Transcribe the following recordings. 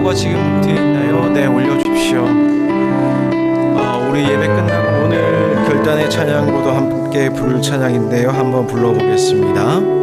찬양과 지금 뒤에 있나요? 네, 올려주십시오. 우리 예배 끝나고 오늘 결단의 찬양으로도 함께 부를 찬양인데요. 한번 불러보겠습니다.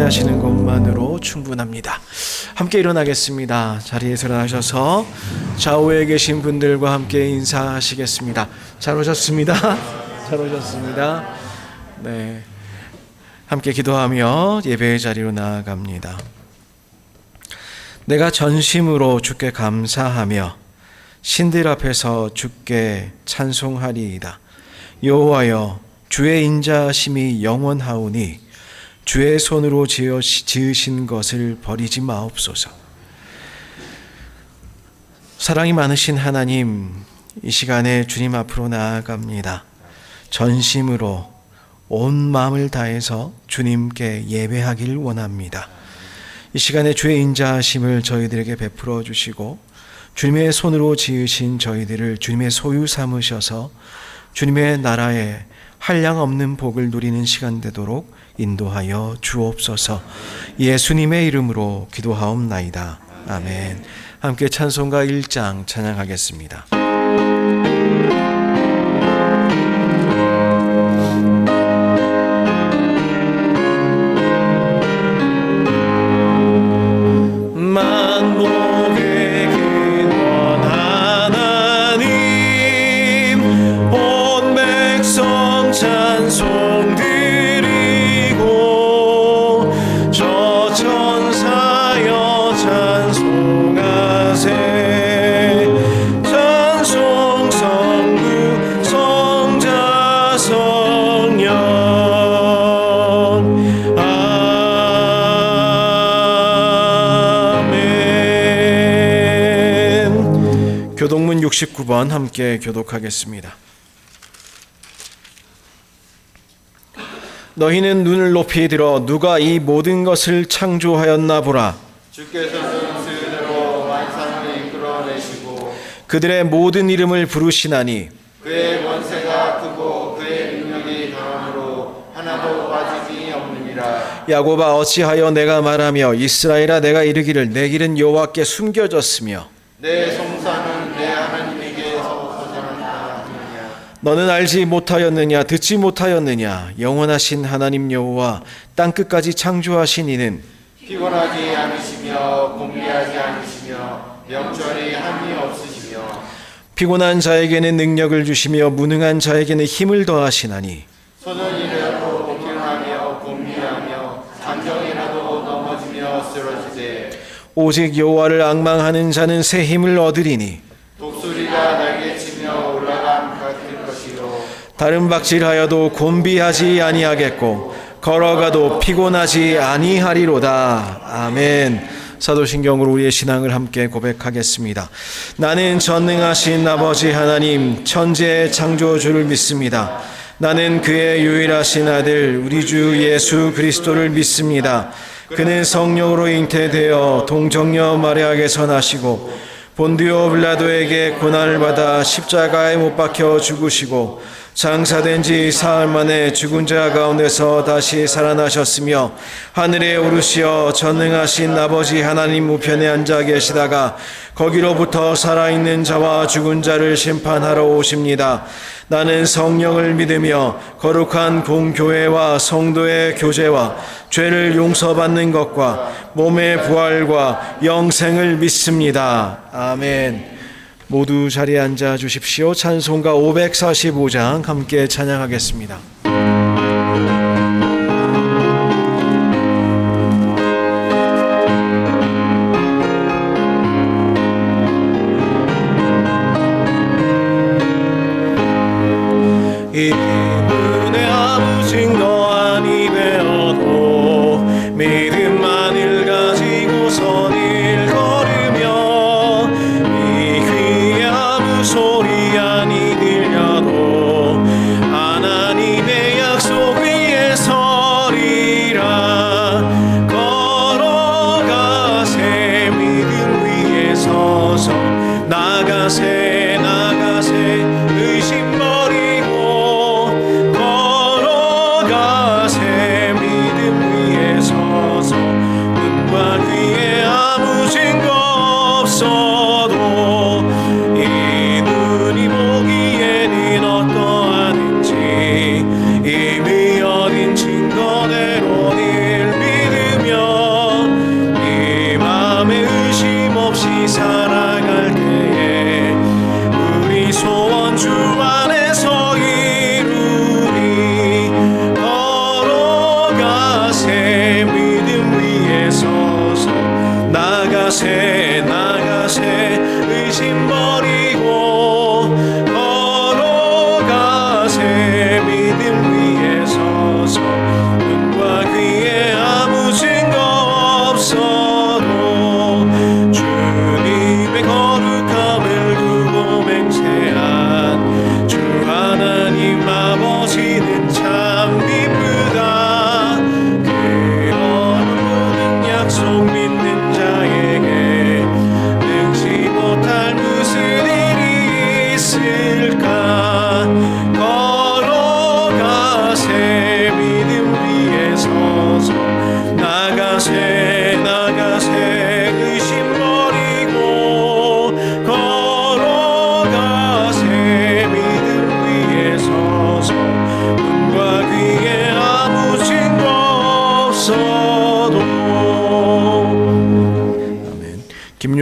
하시는 것만으로 충분합니다. 함께 일어나겠습니다. 자리에서 일어나셔서 좌우에 계신 분들과 함께 인사하시겠습니다. 잘 오셨습니다. 잘 오셨습니다. 네, 함께 기도하며 예배의 자리로 나아갑니다. 내가 전심으로 주께 감사하며 신들 앞에서 주께 찬송하리이다. 여호와여, 주의 인자하심이 영원하오니 주의 손으로 지으신 것을 버리지 마옵소서. 사랑이 많으신 하나님, 이 시간에 주님 앞으로 나아갑니다. 전심으로 온 마음을 다해서 주님께 예배하길 원합니다. 이 시간에 주의 인자하심을 저희들에게 베풀어 주시고 주님의 손으로 지으신 저희들을 주님의 소유 삼으셔서 주님의 나라에 한량 없는 복을 누리는 시간 되도록 인도하여 주옵소서. 예수님의 이름으로 기도하옵나이다. 아멘. 함께 찬송가 1장 찬양하겠습니다. 만복의 근원 하나님, 온 백성 찬송 드리고 저 천사여 찬송하세. 찬송 성부 성자 성령. 교독문 69번 함께 교독하겠습니다. 너희는 눈을 높이 들어 누가 이 모든 것을 창조하였나 보라. 주께서 스스로 만상을 이끌어내시고 그들의 모든 이름을 부르시나니 그의 권세가 크고 그의 능력이 강함으로 하나도 빠짐이 없느니라. 야곱아 어찌하여 내가 말하며 이스라엘아 내가 이르기를 내 길은 여호와께 숨겨졌으며 내 송사는 내 하나님에게서 솟아난다 하느냐. 너는 알지 못하였느냐 듣지 못하였느냐 영원하신 하나님 여호와 땅끝까지 창조하신 이는 피곤하지 않으시며 곤비하지 않으시며 명철이 한이 없으시며 피곤한 자에게는 능력을 주시며 무능한 자에게는 힘을 더하시나니 소년이라도 피곤하며 곤비하며 잠정이라도 넘어지며 쓰러지되 오직 여호와를 앙망하는 자는 새 힘을 얻으리니 독수리가 날개치며 올라감 같을 것이요 다른 박질하여도 곤비하지 아니하겠고 걸어가도 피곤하지 아니하리로다. 아멘. 사도신경으로 우리의 신앙을 함께 고백하겠습니다. 나는 전능하신 아버지 하나님 천지의 창조주를 믿습니다. 나는 그의 유일하신 아들 우리 주 예수 그리스도를 믿습니다. 그는 성령으로 잉태되어 동정녀 마리아에게서 나시고 본디오 빌라도에게 고난을 받아 십자가에 못 박혀 죽으시고 장사된 지 사흘 만에 죽은 자 가운데서 다시 살아나셨으며 하늘에 오르시어 전능하신 아버지 하나님 우편에 앉아 계시다가 거기로부터 살아있는 자와 죽은 자를 심판하러 오십니다. 나는 성령을 믿으며 거룩한 공교회와 성도의 교제와 죄를 용서받는 것과 몸의 부활과 영생을 믿습니다. 아멘. 모두 자리에 앉아 주십시오. 찬송가 545장 함께 찬양하겠습니다. 이분의 아무 증거 아니 되어도 믿음만을 가지고선 일걸으며 이 귀에 아무 소리 아니 들려도 하나님의 약속 위에 서리라. 걸어가세 믿음 위에 서서 나가세 나가세 의심 버리고 걸어가세 믿음 위에 서서 눈과 귀에 아무 증거 없어도 이 눈이 보기에는 어떠하든지 이미 얻은 증거대로 늘 믿으며 이 맘에 의심 없이 살아갈 때에 우리 소원 주 안에서 이루리. 걸어가세 믿음 위에 서서 나가세 나가세 의심 버리고 걸어가세 믿음 위에 서서 눈과 귀에 아무 증거 없어도 주님의 거룩함을 두고 맹세한 주 하나님 아버지는 참 기쁘다. 그런 모든 약속 믿는 자에게 능치 못할 무슨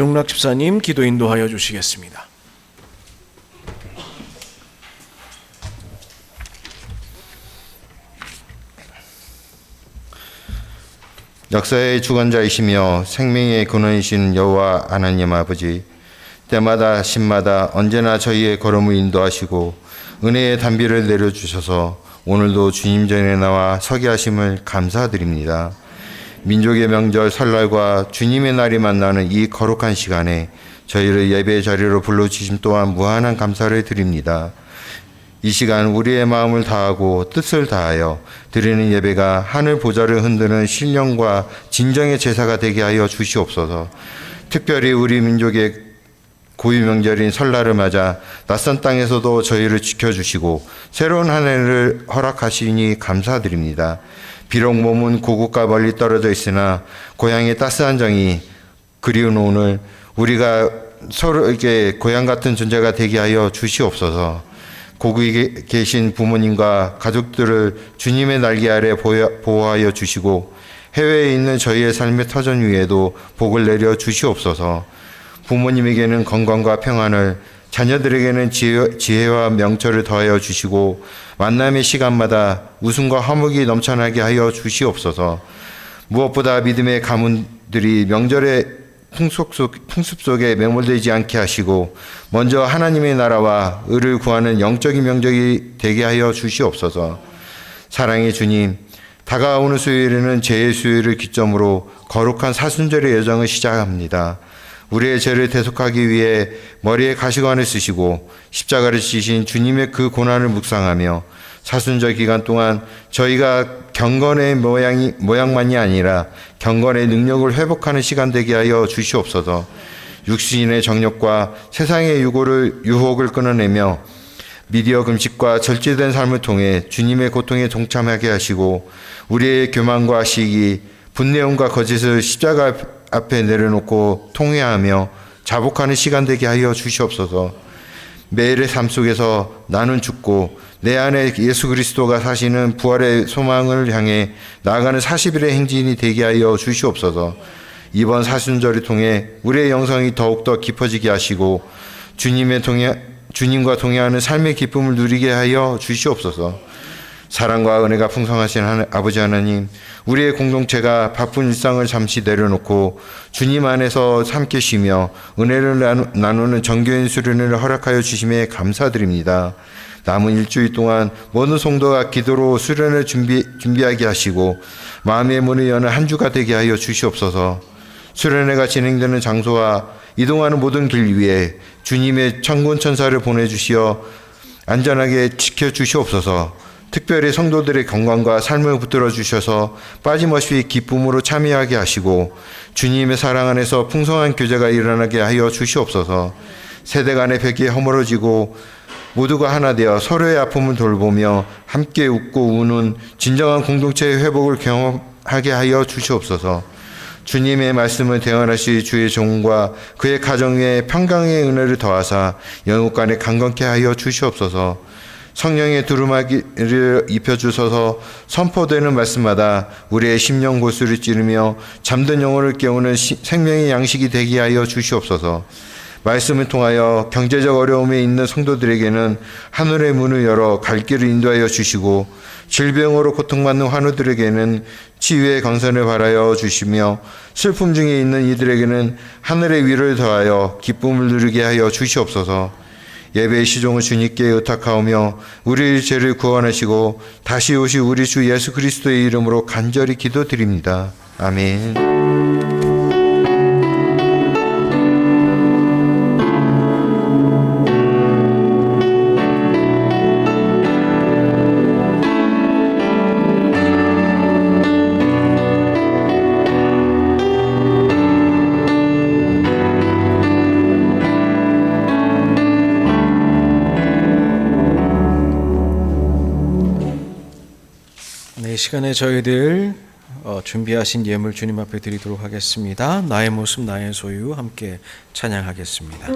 윤용락 집사님 기도 인도하여 주시겠습니다. 역사의 주관자이시며 생명의 근원이신 여호와 하나님 아버지, 때마다 신마다 언제나 저희의 걸음을 인도하시고 은혜의 단비를 내려주셔서 오늘도 주님 전에 나와 서게 하심을 감사드립니다. 민족의 명절 설날과 주님의 날이 만나는 이 거룩한 시간에 저희를 예배 자리로 불러주심 또한 무한한 감사를 드립니다. 이 시간 우리의 마음을 다하고 뜻을 다하여 드리는 예배가 하늘 보좌를 흔드는 신령과 진정의 제사가 되게 하여 주시옵소서. 특별히 우리 민족의 고유 명절인 설날을 맞아 낯선 땅에서도 저희를 지켜주시고 새로운 한 해를 허락하시니 감사드립니다. 비록 몸은 고국과 멀리 떨어져 있으나 고향의 따스한 정이 그리운 오늘 우리가 서로에게 고향 같은 존재가 되게 하여 주시옵소서. 고국에 계신 부모님과 가족들을 주님의 날개 아래 보호하여 주시고 해외에 있는 저희의 삶의 터전 위에도 복을 내려 주시옵소서. 부모님에게는 건강과 평안을, 자녀들에게는 지혜와 명철을 더하여 주시고 만남의 시간마다 웃음과 화목이 넘쳐나게 하여 주시옵소서. 무엇보다 믿음의 가문들이 명절의 풍습 속에 매몰되지 않게 하시고 먼저 하나님의 나라와 의를 구하는 영적인 명절이 되게 하여 주시옵소서. 사랑의 주님, 다가오는 수요일에는 죄의 수요일을 기점으로 거룩한 사순절의 여정을 시작합니다. 우리의 죄를 대속하기 위해 머리에 가시관을 쓰시고 십자가를 지신 주님의 그 고난을 묵상하며 사순절 기간 동안 저희가 경건의 모양만이 아니라 경건의 능력을 회복하는 시간 되게 하여 주시옵소서. 육신의 정욕과 세상의 유혹을 끊어내며 미디어 금식과 절제된 삶을 통해 주님의 고통에 동참하게 하시고 우리의 교만과 시기, 분내음과 거짓을 십자가 앞에 내려놓고 통회하며 자복하는 시간 되게 하여 주시옵소서. 매일의 삶 속에서 나는 죽고 내 안에 예수 그리스도가 사시는 부활의 소망을 향해 나아가는 40일의 행진이 되게 하여 주시옵소서. 이번 사순절을 통해 우리의 영성이 더욱더 깊어지게 하시고 주님과 동행하는 삶의 기쁨을 누리게 하여 주시옵소서. 사랑과 은혜가 풍성하신 아버지 하나님, 우리의 공동체가 바쁜 일상을 잠시 내려놓고 주님 안에서 함께 쉬며 은혜를 나누는 정교인 수련회를 허락하여 주심에 감사드립니다. 남은 일주일 동안 모든 성도가 기도로 수련을 준비하게 하시고 마음의 문을 여는 한 주가 되게 하여 주시옵소서. 수련회가 진행되는 장소와 이동하는 모든 길 위에 주님의 천군 천사를 보내주시어 안전하게 지켜주시옵소서. 특별히 성도들의 건강과 삶을 붙들어 주셔서 빠짐없이 기쁨으로 참여하게 하시고 주님의 사랑 안에서 풍성한 교제가 일어나게 하여 주시옵소서. 세대 간의 벽이 허물어지고 모두가 하나 되어 서로의 아픔을 돌보며 함께 웃고 우는 진정한 공동체의 회복을 경험하게 하여 주시옵소서. 주님의 말씀을 대언하시 주의 종과 그의 가정에 평강의 은혜를 더하사 영육간에 강건케 하여 주시옵소서. 성령의 두루마기를 입혀주셔서 선포되는 말씀마다 우리의 심령 고수를 찌르며 잠든 영혼을 깨우는 생명의 양식이 되게 하여 주시옵소서. 말씀을 통하여 경제적 어려움에 있는 성도들에게는 하늘의 문을 열어 갈 길을 인도하여 주시고 질병으로 고통받는 환우들에게는 치유의 강선을 바라여 주시며 슬픔 중에 있는 이들에게는 하늘의 위로를 더하여 기쁨을 누리게 하여 주시옵소서. 예배의 시종을 주님께 의탁하오며 우리의 죄를 구원하시고 다시 오실 우리 주 예수 그리스도의 이름으로 간절히 기도드립니다. 아멘. 이 시간에 저희들 준비하신 예물 주님 앞에 드리도록 하겠습니다. 나의 모습 나의 소유 함께 찬양하겠습니다.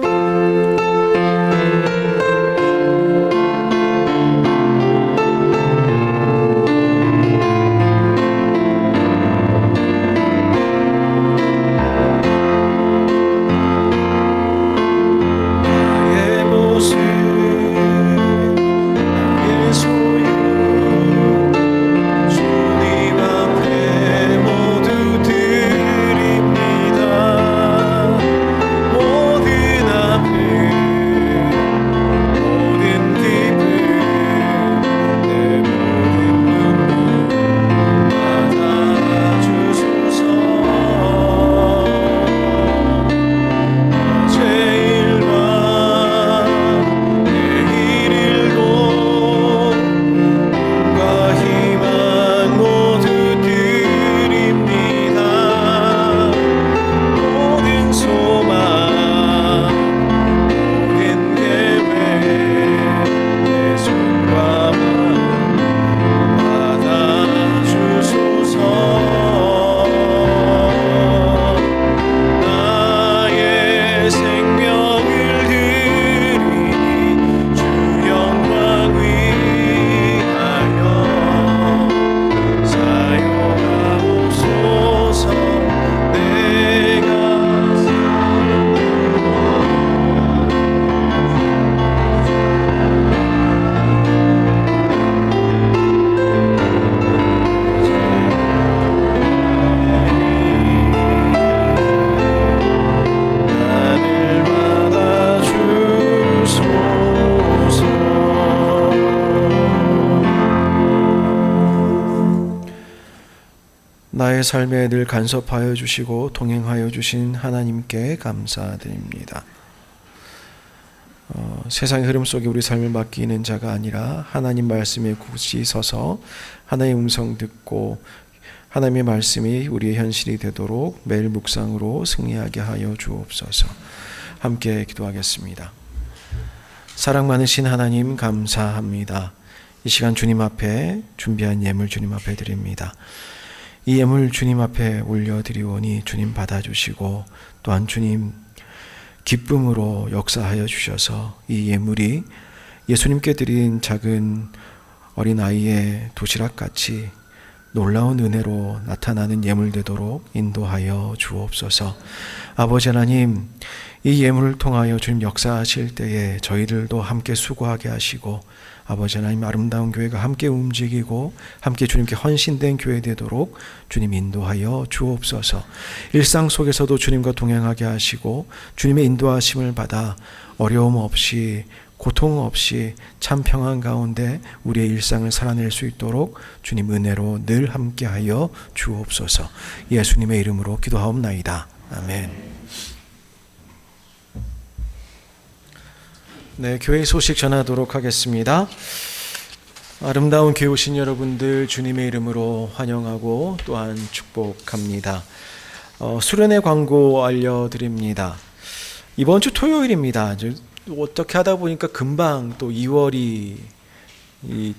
나의 삶에 늘 간섭하여 주시고 동행하여 주신 하나님께 감사드립니다. 세상의 흐름 속에 우리 삶을 맡기는 자가 아니라 하나님 말씀에 굳이 서서 하나님의 음성 듣고 하나님의 말씀이 우리의 현실이 되도록 매일 묵상으로 승리하게 하여 주옵소서. 함께 기도하겠습니다. 사랑 많으신 하나님 감사합니다. 이 시간 주님 앞에 준비한 예물 주님 앞에 드립니다. 이 예물 주님 앞에 올려드리오니 주님 받아주시고 또한 주님 기쁨으로 역사하여 주셔서 이 예물이 예수님께 드린 작은 어린아이의 도시락같이 놀라운 은혜로 나타나는 예물 되도록 인도하여 주옵소서. 아버지 하나님, 이 예물을 통하여 주님 역사하실 때에 저희들도 함께 수고하게 하시고 아버지 하나님 아름다운 교회가 함께 움직이고 함께 주님께 헌신된 교회 되도록 주님 인도하여 주옵소서. 일상 속에서도 주님과 동행하게 하시고 주님의 인도하심을 받아 어려움 없이 고통 없이 참 평안 가운데 우리의 일상을 살아낼 수 있도록 주님 은혜로 늘 함께하여 주옵소서. 예수님의 이름으로 기도하옵나이다. 아멘. 네, 교회 소식 전하도록 하겠습니다. 아름다운 교회 오신 여러분들 주님의 이름으로 환영하고 또한 축복합니다. 수련회 광고 알려드립니다. 이번 주 토요일입니다. 어떻게 하다 보니까 금방 또 2월이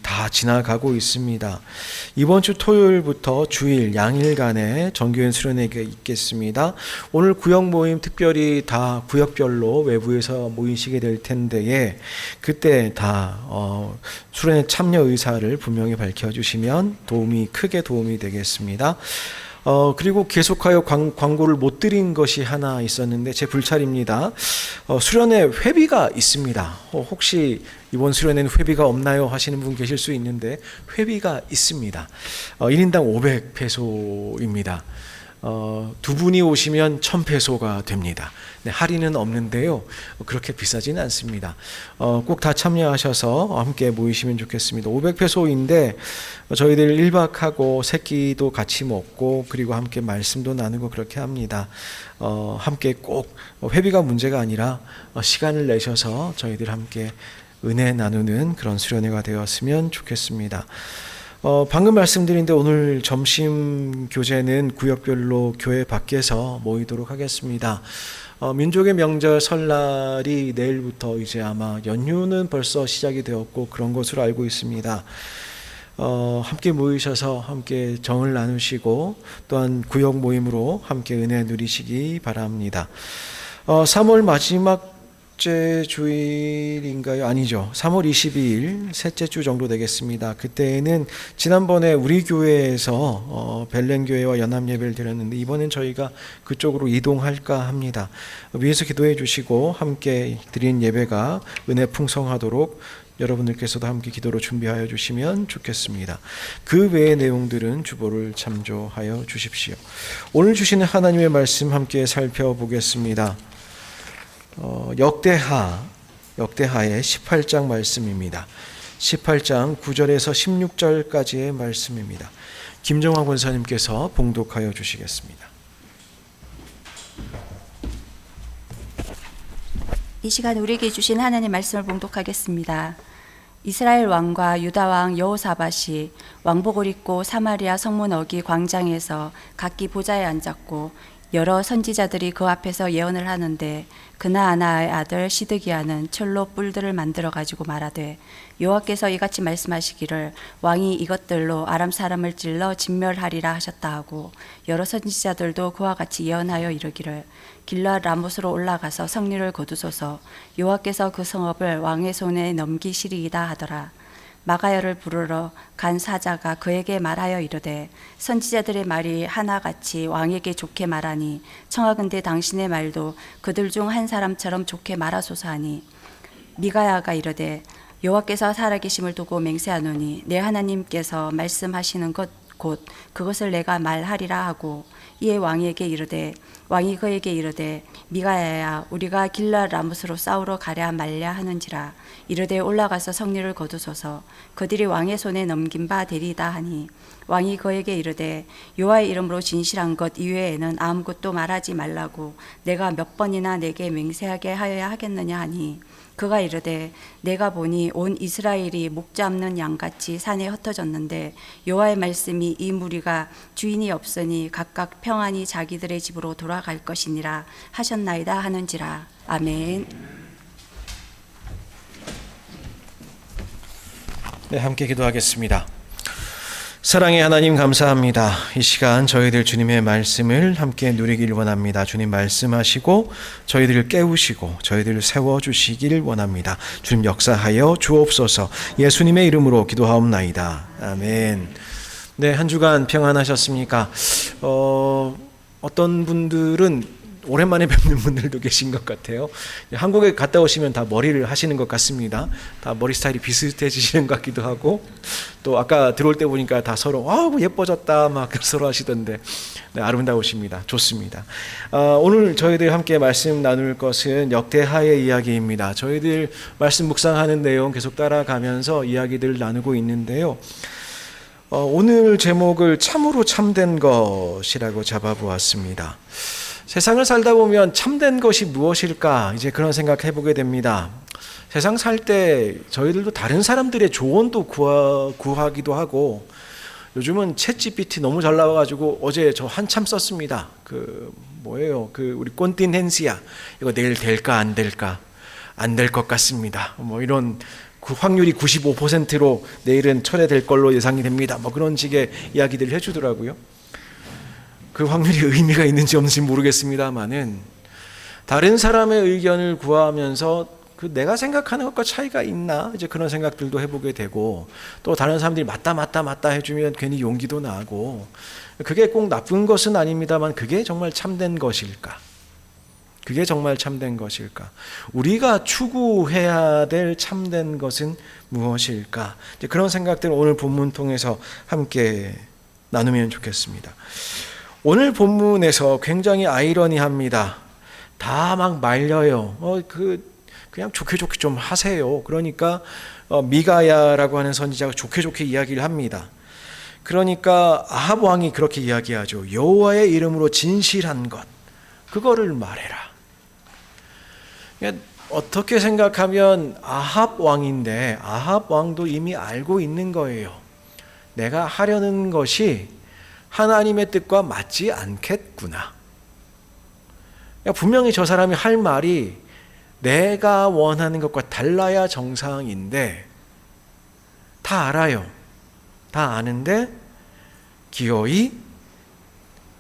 다 지나가고 있습니다. 이번 주 토요일부터 주일 양일간의 정교회 수련회가 있겠습니다. 오늘 구역 모임 특별히 다 구역별로 외부에서 모이시게 될 텐데 그때 다 수련회 참여 의사를 분명히 밝혀주시면 크게 도움이 되겠습니다. 그리고 계속하여 광고를 못 드린 것이 하나 있었는데 제 불찰입니다. 수련회 회비가 있습니다. 혹시 이번 수련회는 회비가 없나요? 하시는 분 계실 수 있는데 회비가 있습니다. 1인당 500페소입니다. 두 분이 오시면 1000페소가 됩니다. 네, 할인은 없는데요. 그렇게 비싸지는 않습니다. 꼭 다 참여하셔서 함께 모이시면 좋겠습니다. 500페소인데 저희들 1박하고 새끼도 같이 먹고 그리고 함께 말씀도 나누고 그렇게 합니다. 함께 꼭 회비가 문제가 아니라 시간을 내셔서 저희들 함께 은혜 나누는 그런 수련회가 되었으면 좋겠습니다. 방금 말씀드린데 오늘 점심 교제는 구역별로 교회 밖에서 모이도록 하겠습니다. 민족의 명절 설날이 내일부터 이제 아마 연휴는 벌써 시작이 되었고 그런 것으로 알고 있습니다. 함께 모이셔서 함께 정을 나누시고 또한 구역 모임으로 함께 은혜 누리시기 바랍니다. 3월 마지막 째 주일인가요? 아니죠. 3월 22일 셋째 주 정도 되겠습니다. 그때에는 지난번에 우리 교회에서 벨렌교회와 연합예배를 드렸는데 이번엔 저희가 그쪽으로 이동할까 합니다. 위에서 기도해 주시고 함께 드린 예배가 은혜 풍성하도록 여러분들께서도 함께 기도로 준비하여 주시면 좋겠습니다. 그 외의 내용들은 주보를 참조하여 주십시오. 오늘 주시는 하나님의 말씀 함께 살펴보겠습니다. 역대하의 18장 말씀입니다. 18장 9절에서 16절까지의 말씀입니다. 김정화 권사님께서 봉독하여 주시겠습니다. 이 시간 우리에게 주신 하나님의 말씀을 봉독하겠습니다. 이스라엘 왕과 유다 왕 여호사밧이 왕복을 입고 사마리아 성문 어기 광장에서 각기 보좌에 앉았고 여러 선지자들이 그 앞에서 예언을 하는데 그나아나의 아들 시드기야는 철로 뿔들을 만들어 가지고 말하되 여호와께서 이같이 말씀하시기를 왕이 이것들로 아람 사람을 찔러 진멸하리라 하셨다 하고 여러 선지자들도 그와 같이 예언하여 이르기를 길르앗 라못으로 올라가서 성리를 거두소서 여호와께서 그 성읍을 왕의 손에 넘기시리이다 하더라. 마가야를 부르러 간 사자가 그에게 말하여 이르되 선지자들의 말이 하나같이 왕에게 좋게 말하니 청하건대 당신의 말도 그들 중 한 사람처럼 좋게 말하소서 하니 미가야가 이르되 여호와께서 살아계심을 두고 맹세하노니 내 하나님께서 말씀하시는 것 곧 그것을 내가 말하리라 하고 이에 왕이 그에게 이르되 미가야야 우리가 길르앗 라못으로 싸우러 가랴 말랴 하는지라. 이르되 올라가서 성리를 거두소서. 그들이 왕의 손에 넘긴 바 되리이다 하니 왕이 그에게 이르되 여호와의 이름으로 진실한 것 이외에는 아무것도 말하지 말라고 내가 몇 번이나 내게 맹세하게 하여야 하겠느냐 하니 그가 이르되 내가 보니 온 이스라엘이 목 잡는 양같이 산에 흩어졌는데 여호와의 말씀이 이 무리가 주인이 없으니 각각 평안히 자기들의 집으로 돌아갈 것이니라 하셨나이다 하는지라. 아멘. 네, 함께 기도하겠습니다. 사랑의 하나님 감사합니다. 이 시간 저희들 주님의 말씀을 함께 누리길 원합니다. 주님 말씀하시고 저희들을 깨우시고 저희들을 세워주시길 원합니다. 주님 역사하여 주옵소서. 예수님의 이름으로 기도하옵나이다. 아멘. 네, 한 주간 평안하셨습니까? 어떤 분들은 오랜만에 뵙는 분들도 계신 것 같아요. 한국에 갔다 오시면 다 머리를 하시는 것 같습니다. 다 머리 스타일이 비슷해지시는 것 같기도 하고, 또 아까 들어올 때 보니까 다 서로 와우 예뻐졌다 막 서로 하시던데, 네, 아름다우십니다. 좋습니다. 오늘 저희들 함께 말씀 나눌 것은 역대하의 이야기입니다. 저희들 말씀 묵상하는 내용 계속 따라가면서 이야기들 나누고 있는데요. 오늘 제목을 참으로 참된 것이라고 잡아보았습니다. 세상을 살다 보면 참된 것이 무엇일까 이제 그런 생각 해보게 됩니다. 세상 살 때 저희들도 다른 사람들의 조언도 구하기도 하고, 요즘은 챗GPT 너무 잘 나와가지고 어제 저 한참 썼습니다. 우리 꼰띵헨시야 이거 내일 될까 안 될까? 안 될 것 같습니다. 뭐 이런 확률이 95%로 내일은 철회될 걸로 예상이 됩니다. 뭐 그런 식의 이야기들을 해주더라고요. 그 확률이 의미가 있는지 없는지 모르겠습니다만은 다른 사람의 의견을 구하면서 내가 생각하는 것과 차이가 있나 이제 그런 생각들도 해보게 되고, 또 다른 사람들이 맞다 해주면 괜히 용기도 나고, 그게 꼭 나쁜 것은 아닙니다만 그게 정말 참된 것일까? 그게 정말 참된 것일까? 우리가 추구해야 될 참된 것은 무엇일까? 이제 그런 생각들을 오늘 본문 통해서 함께 나누면 좋겠습니다. 오늘 본문에서 굉장히 아이러니합니다. 다 막 말려요. 그냥 좋게 좀 하세요. 그러니까 미가야라고 하는 선지자가 좋게 이야기를 합니다. 그러니까 아합 왕이 그렇게 이야기하죠. 여호와의 이름으로 진실한 것, 그거를 말해라. 어떻게 생각하면 아합 왕인데 아합 왕도 이미 알고 있는 거예요. 내가 하려는 것이 하나님의 뜻과 맞지 않겠구나. 분명히 저 사람이 할 말이 내가 원하는 것과 달라야 정상인데, 다 알아요. 다 아는데 기어이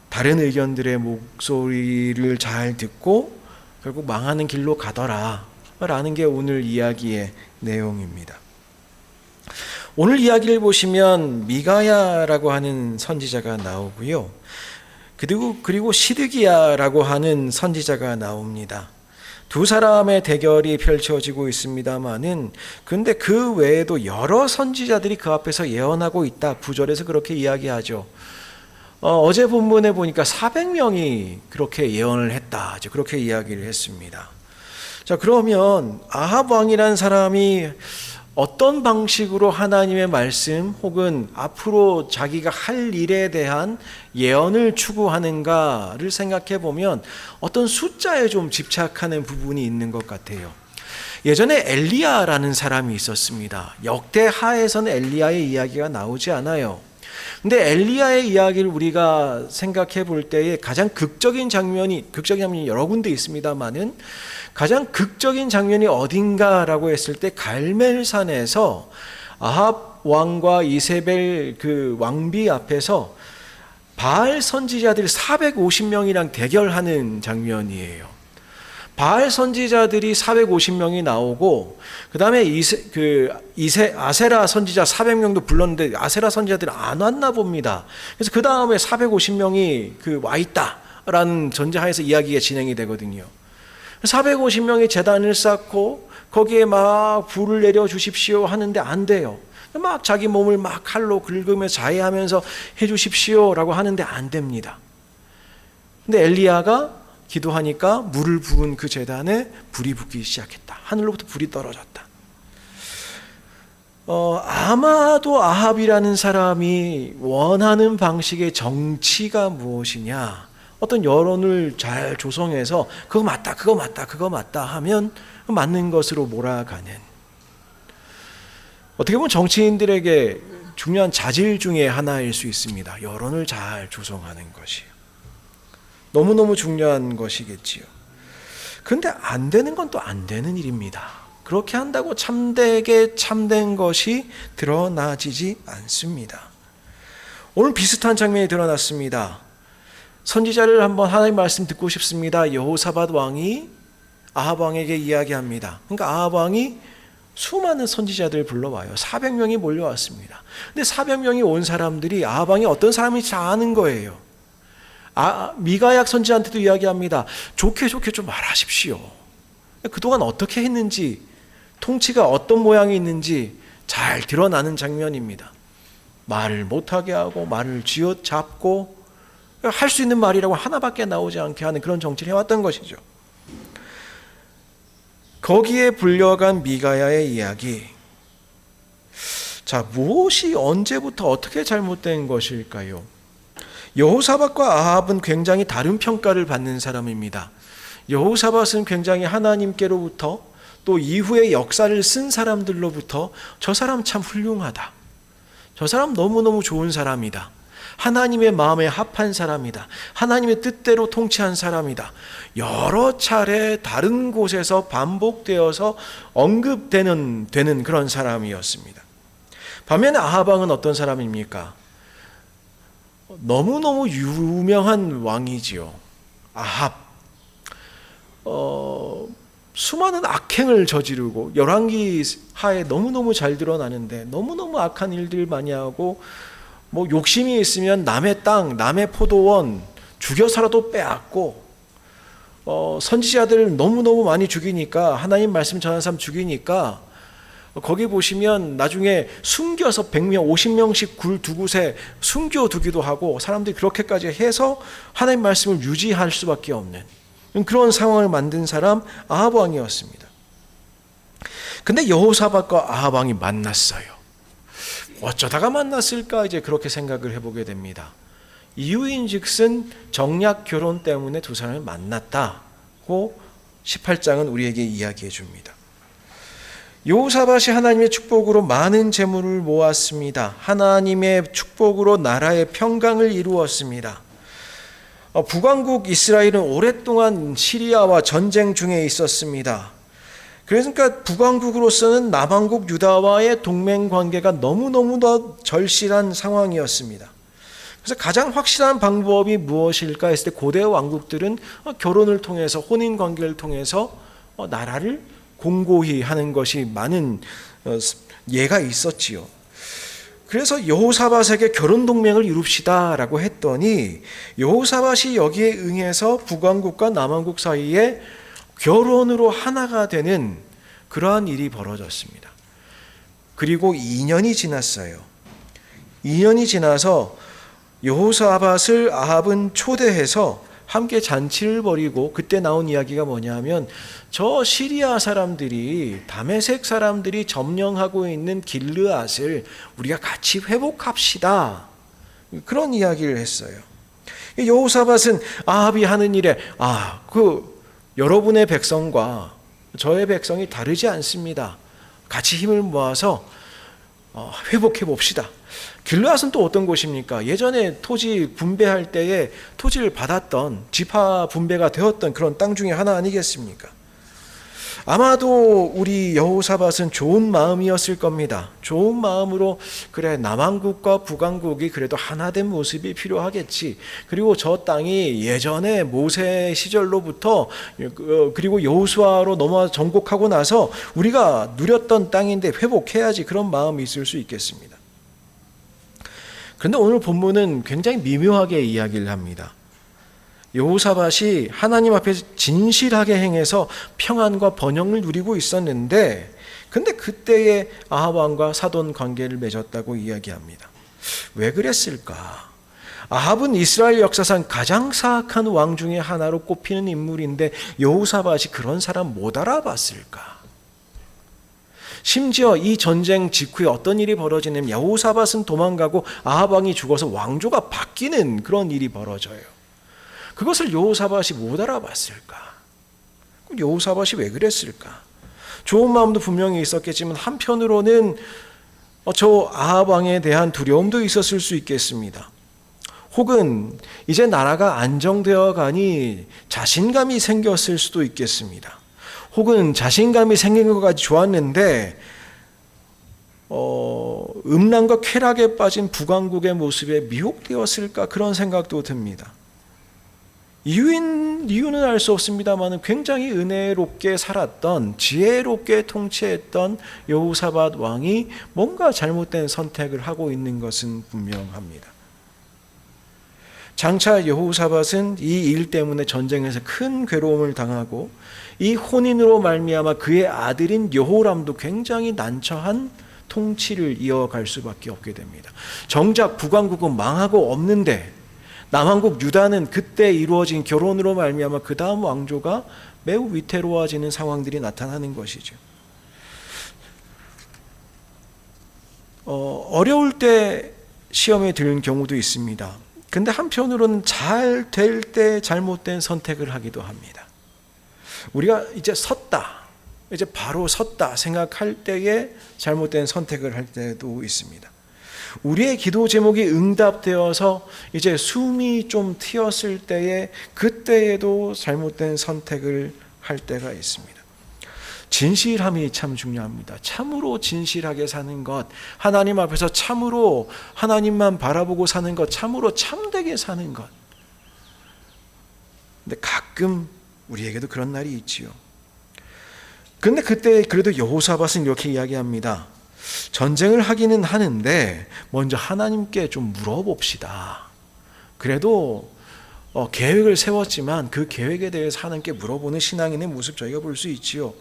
다른 의견들의 목소리를 잘 듣고 결국 망하는 길로 가더라 라는 게 오늘 이야기의 내용입니다. 오늘 이야기를 보시면 미가야라고 하는 선지자가 나오고요. 그리고 시드기야라고 하는 선지자가 나옵니다. 두 사람의 대결이 펼쳐지고 있습니다만은, 근데 그 외에도 여러 선지자들이 그 앞에서 예언하고 있다. 9절에서 그렇게 이야기하죠. 어제 본문에 보니까 400명이 그렇게 예언을 했다. 그렇게 이야기를 했습니다. 자, 그러면 아합 왕이라는 사람이 어떤 방식으로 하나님의 말씀 혹은 앞으로 자기가 할 일에 대한 예언을 추구하는가를 생각해 보면 어떤 숫자에 좀 집착하는 부분이 있는 것 같아요. 예전에 엘리야라는 사람이 있었습니다. 역대하에서는 엘리야의 이야기가 나오지 않아요. 근데 엘리야의 이야기를 우리가 생각해 볼 때에 가장 극적인 장면이 여러 군데 있습니다만은 가장 극적인 장면이 어딘가라고 했을 때 갈멜산에서 아합 왕과 이세벨 그 왕비 앞에서 바알 선지자들이 450명이랑 대결하는 장면이에요. 바알 선지자들이 450명이 나오고, 그 다음에 아세라 선지자 400명도 불렀는데 아세라 선지자들이 안 왔나 봅니다. 그래서 그 다음에 450명이 와 있다라는 전제하에서 이야기가 진행이 되거든요. 450명이 제단을 쌓고 거기에 막 불을 내려 주십시오 하는데 안 돼요. 막 자기 몸을 막 칼로 긁으며 자해하면서 해주십시오라고 하는데 안 됩니다. 근데 엘리야가 기도하니까 물을 부은 그 제단에 불이 붙기 시작했다. 하늘로부터 불이 떨어졌다. 아마도 아합이라는 사람이 원하는 방식의 정치가 무엇이냐, 어떤 여론을 잘 조성해서 그거 맞다, 그거 맞다, 그거 맞다 하면 맞는 것으로 몰아가는, 어떻게 보면 정치인들에게 중요한 자질 중에 하나일 수 있습니다. 여론을 잘 조성하는 것이요. 너무너무 중요한 것이겠지요. 그런데 안 되는 건 또 안 되는 일입니다. 그렇게 한다고 참되게 참된 것이 드러나지지 않습니다. 오늘 비슷한 장면이 드러났습니다. 선지자를 한번 하나님 말씀 듣고 싶습니다. 여호사밧 왕이 아합 왕에게 이야기합니다. 그러니까 아합 왕이 수많은 선지자들 불러와요. 400명이 몰려왔습니다. 근데 400명이 온 사람들이 아합 왕이 어떤 사람인지 다 아는 거예요. 미가약 선지자한테도 이야기합니다. 좋게 좀 말하십시오. 그동안 어떻게 했는지, 통치가 어떤 모양이 있는지 잘 드러나는 장면입니다. 말을 못하게 하고 말을 쥐어잡고 할 수 있는 말이라고 하나밖에 나오지 않게 하는 그런 정치를 해왔던 것이죠. 거기에 불려간 미가야의 이야기. 자, 무엇이 언제부터 어떻게 잘못된 것일까요? 여호사밧과 아합은 굉장히 다른 평가를 받는 사람입니다. 여호사밧은 굉장히 하나님께로부터 또 이후의 역사를 쓴 사람들로부터 저 사람 참 훌륭하다, 저 사람 너무너무 좋은 사람이다, 하나님의 마음에 합한 사람이다, 하나님의 뜻대로 통치한 사람이다, 여러 차례 다른 곳에서 반복되어서 언급되는 그런 사람이었습니다. 반면에 아합 왕은 어떤 사람입니까? 너무너무 유명한 왕이지요. 아합. 수많은 악행을 저지르고 열왕기 하에 너무너무 잘 드러나는데 너무너무 악한 일들 많이 하고, 뭐 욕심이 있으면 남의 땅, 남의 포도원 죽여서라도 빼앗고, 선지자들 너무너무 많이 죽이니까, 하나님 말씀 전하는 사람 죽이니까 거기 보시면 나중에 숨겨서 100명, 50명씩 굴 두 곳에 숨겨두기도 하고, 사람들이 그렇게까지 해서 하나님 말씀을 유지할 수밖에 없는 그런 상황을 만든 사람 아합 왕이었습니다. 근데 여호사밧과 아합 왕이 만났어요. 어쩌다가 만났을까, 이제 그렇게 생각을 해보게 됩니다. 이유인즉슨 정략 결혼 때문에 두 사람을 만났다고 18장은 우리에게 이야기해 줍니다. 여호사밧이 하나님의 축복으로 많은 재물을 모았습니다. 하나님의 축복으로 나라의 평강을 이루었습니다. 북왕국 이스라엘은 오랫동안 시리아와 전쟁 중에 있었습니다. 그러니까 북왕국으로서는 남왕국 유다와의 동맹 관계가 너무너무 더 절실한 상황이었습니다. 그래서 가장 확실한 방법이 무엇일까 했을 때 고대 왕국들은 결혼을 통해서, 혼인 관계를 통해서 나라를 공고히 하는 것이 많은 예가 있었지요. 그래서 여호사밧에게 결혼 동맹을 이룹시다라고 했더니 여호사밧이 여기에 응해서 북왕국과 남왕국 사이에 결혼으로 하나가 되는 그러한 일이 벌어졌습니다. 그리고 2년이 지났어요. 2년이 지나서 여호사밧을 아합은 초대해서 함께 잔치를 벌이고, 그때 나온 이야기가 뭐냐면, 저 시리아 사람들이, 다메섹 사람들이 점령하고 있는 길르앗을 우리가 같이 회복합시다, 그런 이야기를 했어요. 여호사밧은 아합이 하는 일에 여러분의 백성과 저의 백성이 다르지 않습니다. 같이 힘을 모아서 회복해 봅시다. 길르앗은 또 어떤 곳입니까? 예전에 토지 분배할 때에 토지를 받았던, 지파 분배가 되었던 그런 땅 중에 하나 아니겠습니까? 아마도 우리 여호사밧은 좋은 마음이었을 겁니다. 좋은 마음으로, 그래, 남왕국과 북왕국이 그래도 하나된 모습이 필요하겠지. 그리고 저 땅이 예전에 모세 시절로부터, 그리고 여호수아로 넘어와 정복하고 나서 우리가 누렸던 땅인데 회복해야지, 그런 마음이 있을 수 있겠습니다. 그런데 오늘 본문은 굉장히 미묘하게 이야기를 합니다. 여호사밧이 하나님 앞에 진실하게 행해서 평안과 번영을 누리고 있었는데, 근데 그때에 아합 왕과 사돈 관계를 맺었다고 이야기합니다. 왜 그랬을까? 아합은 이스라엘 역사상 가장 사악한 왕 중에 하나로 꼽히는 인물인데 여호사밧이 그런 사람 못 알아봤을까? 심지어 이 전쟁 직후에 어떤 일이 벌어지냐면 여호사밧은 도망가고 아합 왕이 죽어서 왕조가 바뀌는 그런 일이 벌어져요. 그것을 여호사밧이 못 알아봤을까? 여호사밧이 왜 그랬을까? 좋은 마음도 분명히 있었겠지만 한편으로는 저 아합 왕에 대한 두려움도 있었을 수 있겠습니다. 혹은 이제 나라가 안정되어 가니 자신감이 생겼을 수도 있겠습니다. 혹은 자신감이 생긴 것까지 좋았는데 음란과 쾌락에 빠진 북왕국의 모습에 미혹되었을까 그런 생각도 듭니다. 이유는 알 수 없습니다만 굉장히 은혜롭게 살았던 지혜롭게 통치했던 여호사밧 왕이 뭔가 잘못된 선택을 하고 있는 것은 분명합니다. 장차 여호사밧은 이 일 때문에 전쟁에서 큰 괴로움을 당하고 이 혼인으로 말미암아 그의 아들인 여호람도 굉장히 난처한 통치를 이어갈 수밖에 없게 됩니다. 정작 북왕국은 망하고 없는데 남왕국 유다는 그때 이루어진 결혼으로 말미암아 그 다음 왕조가 매우 위태로워지는 상황들이 나타나는 것이죠. 어려울 때 시험에 드는 경우도 있습니다. 근데 한편으로는 잘 될 때 잘못된 선택을 하기도 합니다. 우리가 이제 바로 섰다 생각할 때에 잘못된 선택을 할 때도 있습니다. 우리의 기도 제목이 응답되어서 이제 숨이 좀 트였을 때에 그때에도 잘못된 선택을 할 때가 있습니다. 진실함이 참 중요합니다. 참으로 진실하게 사는 것, 하나님 앞에서 참으로 하나님만 바라보고 사는 것, 참으로 참되게 사는 것. 근데 가끔 우리에게도 그런 날이 있지요. 그런데 그때 그래도 여호사밧은 이렇게 이야기합니다. 전쟁을 하기는 하는데 먼저 하나님께 좀 물어봅시다. 그래도 계획을 세웠지만 그 계획에 대해서 하나님께 물어보는 신앙인의 모습 저희가 볼 수 있지요.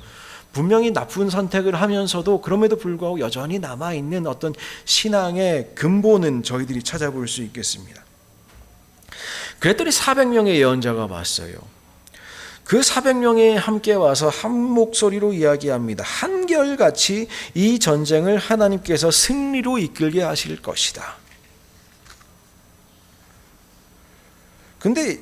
분명히 나쁜 선택을 하면서도 그럼에도 불구하고 여전히 남아있는 어떤 신앙의 근본은 저희들이 찾아볼 수 있겠습니다. 그랬더니 400명의 예언자가 왔어요. 그 400명이 함께 와서 한 목소리로 이야기합니다. 한결같이 이 전쟁을 하나님께서 승리로 이끌게 하실 것이다. 근데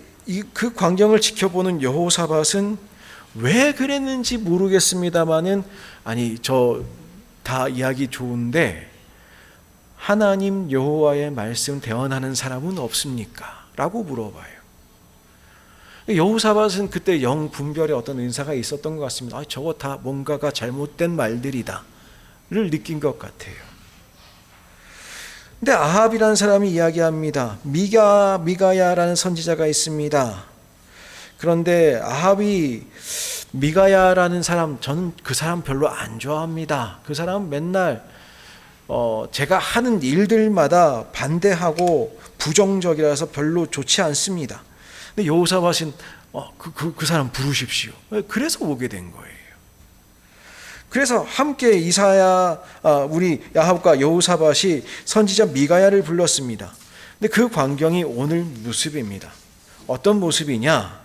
그 광경을 지켜보는 여호사밧은 왜 그랬는지 모르겠습니다만은 저 다 이야기 좋은데 하나님 여호와의 말씀 대언하는 사람은 없습니까? 라고 물어봐요. 여호사밧은 그때 영 분별의 어떤 은사가 있었던 것 같습니다. 저거 다 뭔가가 잘못된 말들이다 를 느낀 것 같아요. 근데 아합이라는 사람이 이야기합니다. 미가야라는 선지자가 있습니다. 그런데 아합이 미가야라는 사람, 저는 그 사람 별로 안 좋아합니다. 그 사람은 맨날 제가 하는 일들마다 반대하고 부정적이라서 별로 좋지 않습니다. 근데 여호사밧은 그 사람 부르십시오. 그래서 오게 된 거예요. 그래서 함께 우리 아합과 여호사밧이 선지자 미가야를 불렀습니다. 근데 그 광경이 오늘 모습입니다. 어떤 모습이냐?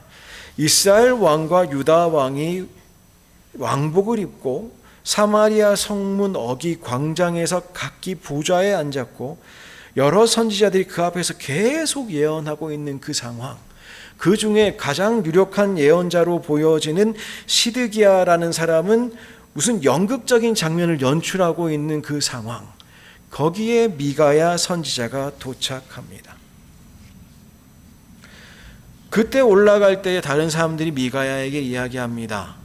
이스라엘 왕과 유다 왕이 왕복을 입고 사마리아 성문 어기 광장에서 각기 보좌에 앉았고 여러 선지자들이 그 앞에서 계속 예언하고 있는 그 상황. 그 중에 가장 유력한 예언자로 보여지는 시드기야라는 사람은 무슨 연극적인 장면을 연출하고 있는 그 상황. 거기에 미가야 선지자가 도착합니다. 그때 올라갈 때에 다른 사람들이 미가야에게 이야기합니다.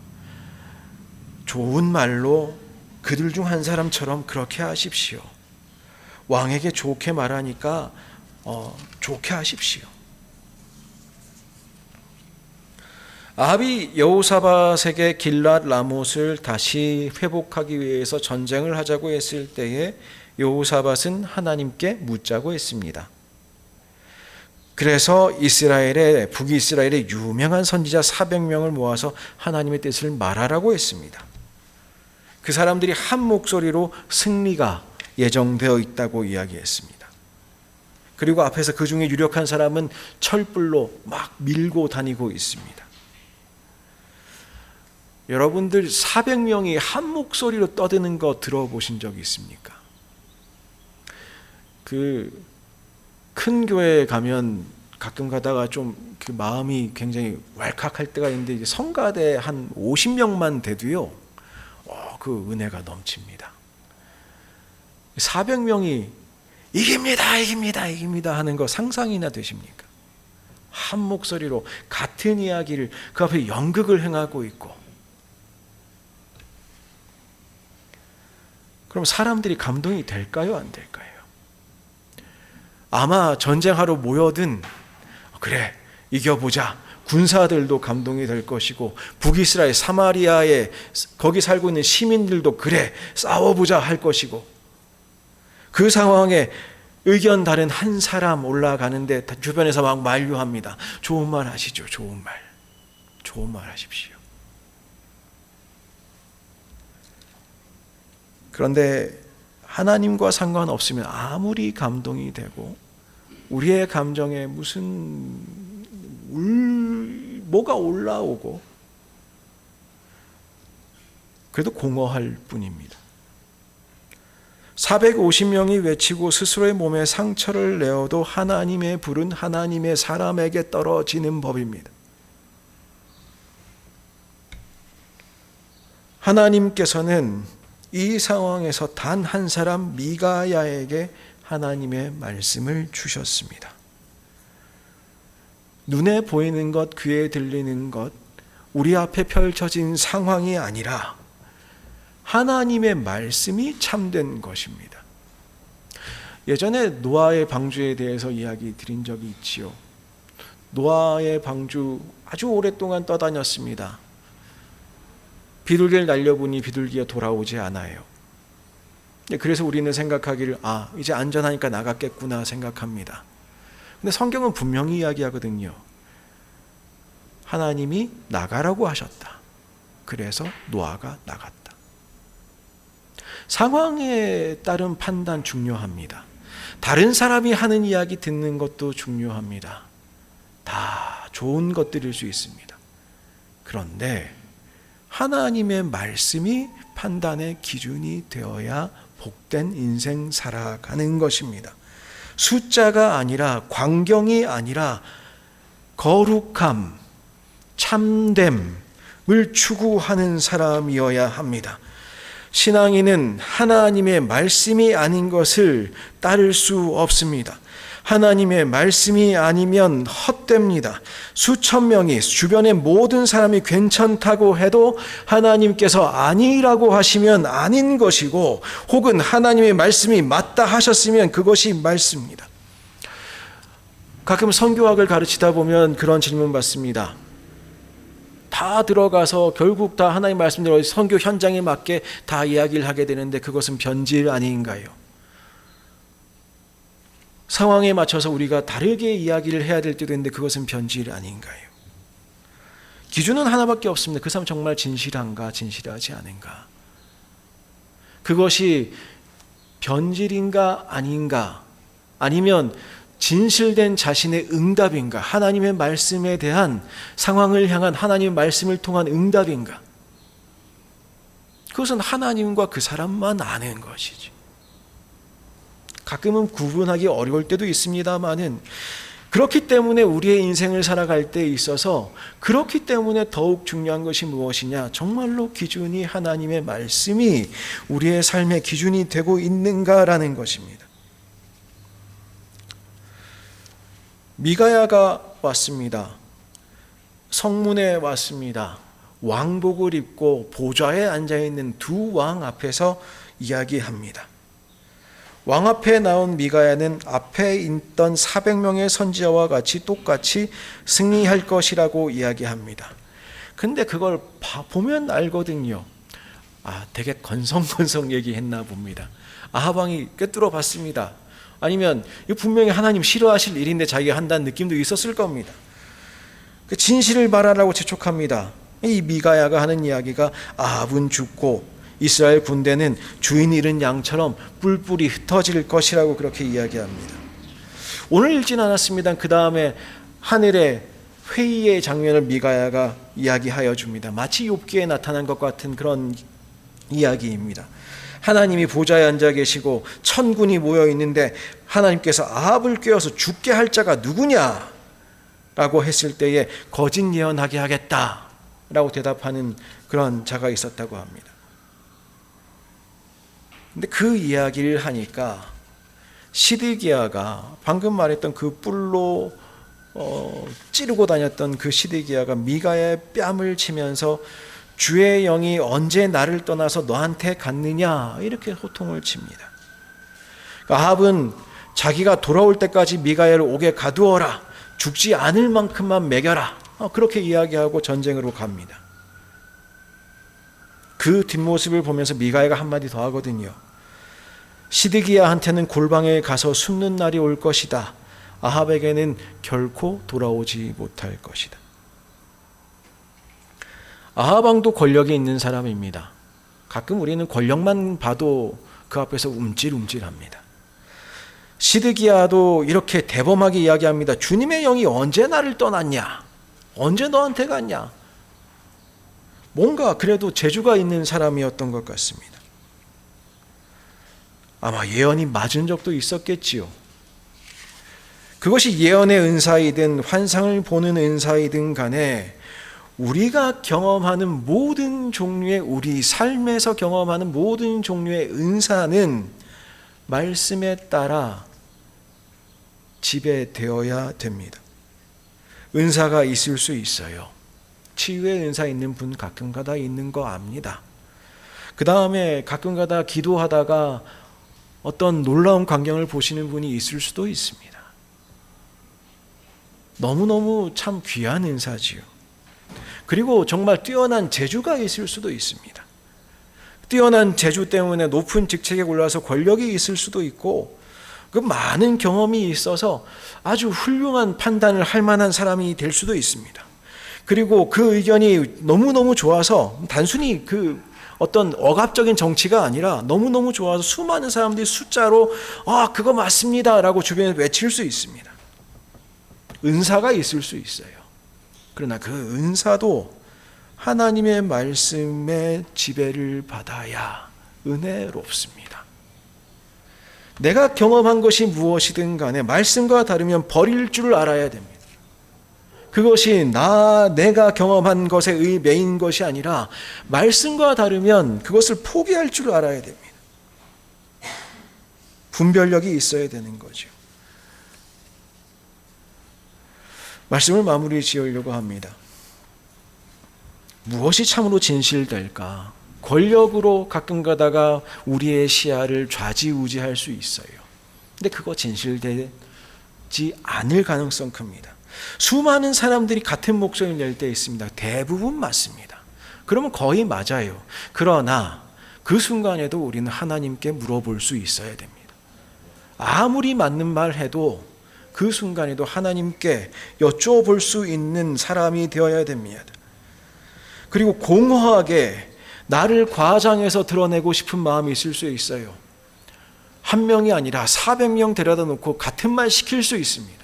좋은 말로 그들 중 한 사람처럼 그렇게 하십시오. 왕에게 좋게 말하니까 좋게 하십시오. 아합이 여호사밧에게 길랏 라못을 다시 회복하기 위해서 전쟁을 하자고 했을 때에 여호사밧은 하나님께 묻자고 했습니다. 그래서 북이스라엘의 유명한 선지자 400명을 모아서 하나님의 뜻을 말하라고 했습니다. 그 사람들이 한 목소리로 승리가 예정되어 있다고 이야기했습니다. 그리고 앞에서 그 중에 유력한 사람은 철불로 막 밀고 다니고 있습니다. 여러분들 400명이 한 목소리로 떠드는 거 들어보신 적이 있습니까? 그 큰 교회에 가면 가끔 가다가 좀 그 마음이 굉장히 왈칵할 때가 있는데 이제 성가대 한 50명만 돼도요, 그 은혜가 넘칩니다. 400명이 이깁니다, 이깁니다, 이깁니다 하는 거 상상이나 되십니까? 한 목소리로 같은 이야기를 그 앞에 연극을 행하고 있고, 그럼 사람들이 감동이 될까요, 안 될까요? 아마 전쟁하러 모여든 그래 이겨보자 군사들도 감동이 될 것이고, 북이스라엘 사마리아에 거기 살고 있는 시민들도 그래 싸워보자 할 것이고, 그 상황에 의견 다른 한 사람 올라가는데 주변에서 막 만류합니다. 좋은 말 하시죠. 좋은 말. 좋은 말 하십시오. 그런데 하나님과 상관없으면 아무리 감동이 되고 우리의 감정에 무슨 뭐가 올라오고 그래도 공허할 뿐입니다. 450명이 외치고 스스로의 몸에 상처를 내어도 하나님의 불은 하나님의 사람에게 떨어지는 법입니다. 하나님께서는 이 상황에서 단 한 사람 미가야에게 하나님의 말씀을 주셨습니다. 눈에 보이는 것, 귀에 들리는 것, 우리 앞에 펼쳐진 상황이 아니라 하나님의 말씀이 참된 것입니다. 예전에 노아의 방주에 대해서 이야기 드린 적이 있지요. 노아의 방주 아주 오랫동안 떠다녔습니다. 비둘기를 날려보니 비둘기가 돌아오지 않아요. 그래서 우리는 생각하기를 이제 안전하니까 나갔겠구나 생각합니다. 근데 성경은 분명히 이야기하거든요. 하나님이 나가라고 하셨다. 그래서 노아가 나갔다. 상황에 따른 판단 중요합니다. 다른 사람이 하는 이야기 듣는 것도 중요합니다. 다 좋은 것들일 수 있습니다. 그런데 하나님의 말씀이 판단의 기준이 되어야 복된 인생 살아가는 것입니다. 숫자가 아니라, 광경이 아니라 거룩함, 참됨을 추구하는 사람이어야 합니다. 신앙인은 하나님의 말씀이 아닌 것을 따를 수 없습니다. 하나님의 말씀이 아니면 헛됩니다. 수천 명이, 주변의 모든 사람이 괜찮다고 해도 하나님께서 아니라고 하시면 아닌 것이고, 혹은 하나님의 말씀이 맞다 하셨으면 그것이 말씀입니다. 가끔 선교학을 가르치다 보면 그런 질문 받습니다. 다 들어가서 결국 다 하나님 말씀대로 선교 현장에 맞게 다 이야기를 하게 되는데 그것은 변질 아닌가요? 상황에 맞춰서 우리가 다르게 이야기를 해야 될 때도 있는데 그것은 변질 아닌가요? 기준은 하나밖에 없습니다. 그 사람 정말 진실한가, 진실하지 않은가? 그것이 변질인가 아닌가, 아니면 진실된 자신의 응답인가, 하나님의 말씀에 대한 상황을 향한 하나님의 말씀을 통한 응답인가? 그것은 하나님과 그 사람만 아는 것이지. 가끔은 구분하기 어려울 때도 있습니다만은, 그렇기 때문에 우리의 인생을 살아갈 때 있어서 그렇기 때문에 더욱 중요한 것이 무엇이냐? 정말로 기준이 하나님의 말씀이 우리의 삶의 기준이 되고 있는가라는 것입니다. 미가야가 왔습니다. 성문에 왔습니다. 왕복을 입고 보좌에 앉아있는 두 왕 앞에서 이야기합니다. 왕 앞에 나온 미가야는 앞에 있던 400명의 선지자와 같이 똑같이 승리할 것이라고 이야기합니다. 근데 그걸 보면 알거든요. 되게 건성건성 얘기했나 봅니다. 아합 왕이 꿰뚫어 봤습니다. 아니면 이거 분명히 하나님 싫어하실 일인데 자기가 한다는 느낌도 있었을 겁니다. 그 진실을 말하라고 재촉합니다. 이 미가야가 하는 이야기가 아합은 죽고 이스라엘 군대는 주인 잃은 양처럼 뿔뿔이 흩어질 것이라고 그렇게 이야기합니다. 오늘 읽진 않았습니다. 그 다음에 하늘의 회의의 장면을 미가야가 이야기하여 줍니다. 마치 욥기에 나타난 것 같은 그런 이야기입니다. 하나님이 보좌에 앉아 계시고 천군이 모여 있는데 하나님께서 아합을 꾀어서 죽게 할 자가 누구냐? 라고 했을 때에 거짓 예언하게 하겠다 라고 대답하는 그런 자가 있었다고 합니다. 근데 그 이야기를 하니까 시드기야가 방금 말했던 그 뿔로 찌르고 다녔던 그 시드기야가 미가의 뺨을 치면서 주의 영이 언제 나를 떠나서 너한테 갔느냐 이렇게 호통을 칩니다. 아합은 자기가 돌아올 때까지 미가야를 옥에 가두어라, 죽지 않을 만큼만 먹여라, 그렇게 이야기하고 전쟁으로 갑니다. 그 뒷모습을 보면서 미가야가 한마디 더 하거든요. 시드기야한테는 골방에 가서 숨는 날이 올 것이다. 아합에게는 결코 돌아오지 못할 것이다. 아합 왕도 권력이 있는 사람입니다. 가끔 우리는 권력만 봐도 그 앞에서 움찔움찔합니다. 시드기야도 이렇게 대범하게 이야기합니다. 주님의 영이 언제 나를 떠났냐? 언제 너한테 갔냐? 뭔가 그래도 재주가 있는 사람이었던 것 같습니다. 아마 예언이 맞은 적도 있었겠지요. 그것이 예언의 은사이든 환상을 보는 은사이든 간에 우리가 경험하는 모든 종류의, 우리 삶에서 경험하는 모든 종류의 은사는 말씀에 따라 지배되어야 됩니다. 은사가 있을 수 있어요. 치유의 은사 있는 분 가끔가다 있는 거 압니다. 그 다음에 가끔가다 기도하다가 어떤 놀라운 광경을 보시는 분이 있을 수도 있습니다. 너무너무 참 귀한 은사지요. 그리고 정말 뛰어난 재주가 있을 수도 있습니다. 뛰어난 재주 때문에 높은 직책에 올라서 권력이 있을 수도 있고, 그 많은 경험이 있어서 아주 훌륭한 판단을 할 만한 사람이 될 수도 있습니다. 그리고 그 의견이 너무너무 좋아서 단순히 그 어떤 억압적인 정치가 아니라 너무너무 좋아서 수많은 사람들이 숫자로 그거 맞습니다 라고 주변에 외칠 수 있습니다. 은사가 있을 수 있어요. 그러나 그 은사도 하나님의 말씀의 지배를 받아야 은혜롭습니다. 내가 경험한 것이 무엇이든 간에 말씀과 다르면 버릴 줄 알아야 됩니다. 그것이 내가 경험한 것에 의매인 것이 아니라 말씀과 다르면 그것을 포기할 줄 알아야 됩니다. 분별력이 있어야 되는 거죠. 말씀을 마무리 지으려고 합니다. 무엇이 참으로 진실될까? 권력으로 가끔 가다가 우리의 시야를 좌지우지할 수 있어요. 근데 그거 진실되지 않을 가능성 큽니다. 수많은 사람들이 같은 목소리를 낼 때 있습니다. 대부분 맞습니다. 그러면 거의 맞아요. 그러나 그 순간에도 우리는 하나님께 물어볼 수 있어야 됩니다. 아무리 맞는 말 해도 그 순간에도 하나님께 여쭤볼 수 있는 사람이 되어야 됩니다. 그리고 공허하게 나를 과장해서 드러내고 싶은 마음이 있을 수 있어요. 한 명이 아니라 400명 데려다 놓고 같은 말 시킬 수 있습니다.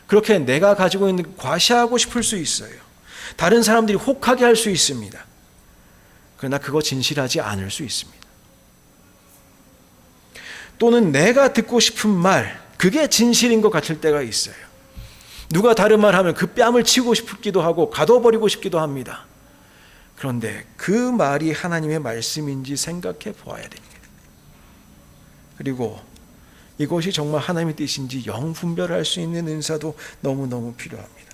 그렇게 내가 가지고 있는 과시하고 싶을 수 있어요. 다른 사람들이 혹하게 할 수 있습니다. 그러나 그거 진실하지 않을 수 있습니다. 또는 내가 듣고 싶은 말, 그게 진실인 것 같을 때가 있어요. 누가 다른 말 하면 그 뺨을 치고 싶기도 하고 가둬버리고 싶기도 합니다. 그런데 그 말이 하나님의 말씀인지 생각해 보아야 됩니다. 그리고 이것이 정말 하나님의 뜻인지 영 분별할 수 있는 은사도 너무너무 필요합니다.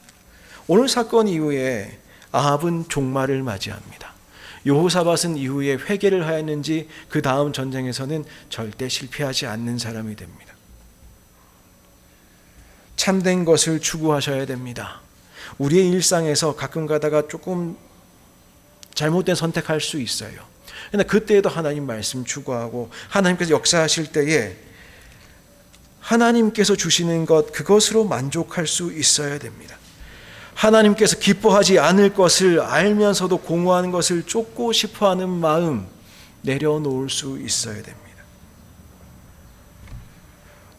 오늘 사건 이후에 아합은 종말을 맞이합니다. 여호사밧은 이후에 회개를 하였는지 그 다음 전쟁에서는 절대 실패하지 않는 사람이 됩니다. 참된 것을 추구하셔야 됩니다. 우리의 일상에서 가끔 가다가 조금 잘못된 선택할 수 있어요. 그러나 그때에도 하나님 말씀 추구하고 하나님께서 역사하실 때에 하나님께서 주시는 것, 그것으로 만족할 수 있어야 됩니다. 하나님께서 기뻐하지 않을 것을 알면서도 공허한 것을 쫓고 싶어하는 마음, 내려놓을 수 있어야 됩니다.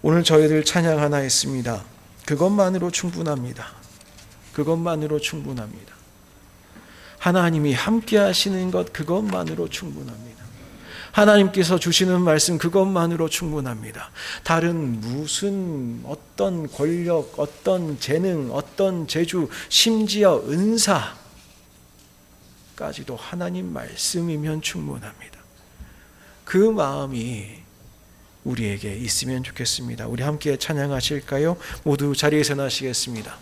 오늘 저희들 찬양 하나 했습니다. 그것만으로 충분합니다. 그것만으로 충분합니다. 하나님이 함께 하시는 것 그것만으로 충분합니다. 하나님께서 주시는 말씀 그것만으로 충분합니다. 다른 무슨 어떤 권력, 어떤 재능, 어떤 재주, 심지어 은사까지도 하나님 말씀이면 충분합니다. 그 마음이 우리에게 있으면 좋겠습니다. 우리 함께 찬양하실까요? 모두 자리에서 나시겠습니다.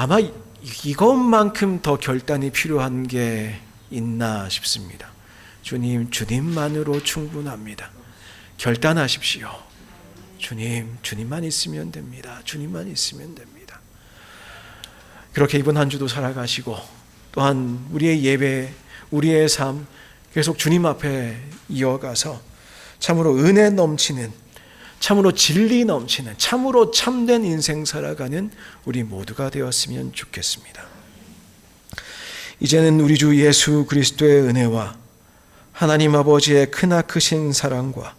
아마 이것만큼 더 결단이 필요한 게 있나 싶습니다. 주님, 주님만으로 충분합니다. 결단하십시오. 주님, 주님만 있으면 됩니다. 주님만 있으면 됩니다. 그렇게 이번 한 주도 살아가시고 또한 우리의 예배, 우리의 삶 계속 주님 앞에 이어가서 참으로 은혜 넘치는, 참으로 진리 넘치는, 참으로 참된 인생 살아가는 우리 모두가 되었으면 좋겠습니다. 이제는 우리 주 예수 그리스도의 은혜와 하나님 아버지의 크나크신 사랑과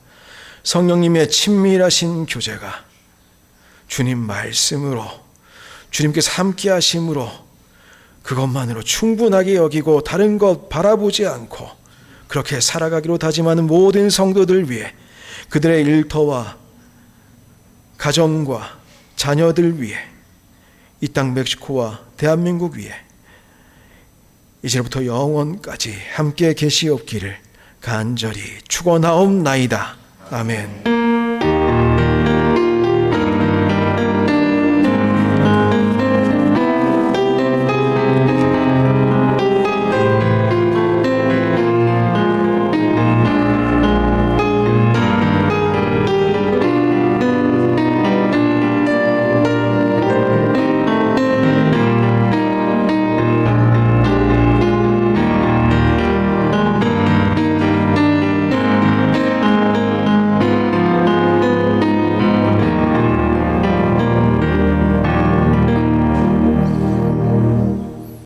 성령님의 친밀하신 교제가 주님 말씀으로, 주님께서 함께 하심으로 그것만으로 충분하게 여기고 다른 것 바라보지 않고 그렇게 살아가기로 다짐하는 모든 성도들 위해, 그들의 일터와 가정과 자녀들 위해, 이 땅 멕시코와 대한민국 위해 이제부터 영원까지 함께 계시옵기를 간절히 축원하옵나이다. 아멘.